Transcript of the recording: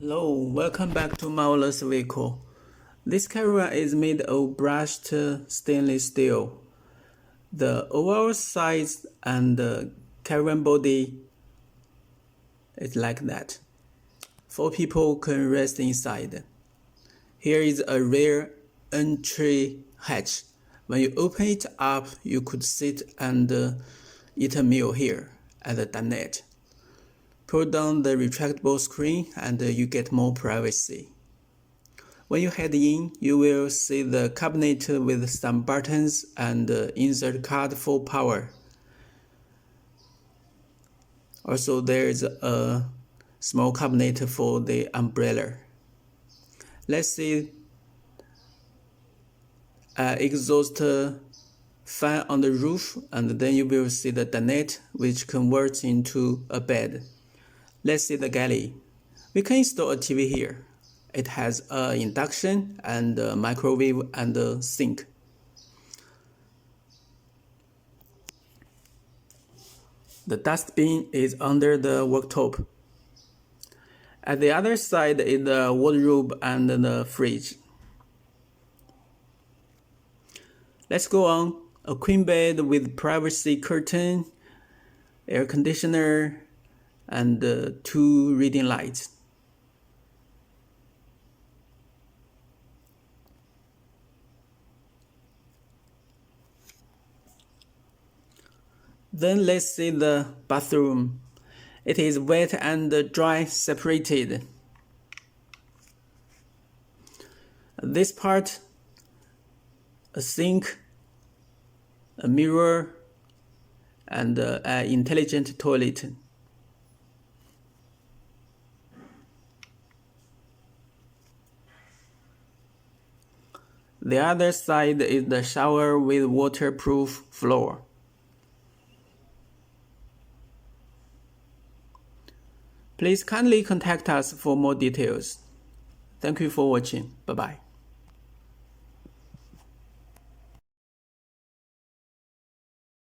Hello, welcome back to Marvelous Vehicle. This Caravan is made of brushed stainless steel. The overall size and the Caravan body is like that. 4 people can rest inside. Here is a rear entry hatch. When you open it up, you could sit and eat a meal here at the dinette. Pull down the retractable screen and you get more privacy. When you head in, you will see the cabinet with some buttons and insert card for power. Also, there is a small cabinet for the umbrella. Let's see exhaust fan on the roof, and then you will see the dinette, which converts into a bed. Let's see the galley. We can install a TV here. It has an induction and a microwave and a sink. The dustbin is under the worktop. At the other side is the wardrobe and the fridge. Let's go on. A queen bed with privacy curtain, air conditioner, and 2 reading lights. Then let's see the bathroom. It is wet and dry separated. This part, a sink, a mirror, and an intelligent toilet. The other side is the shower with waterproof floor. Please kindly contact us for more details. Thank you for watching. Bye-bye.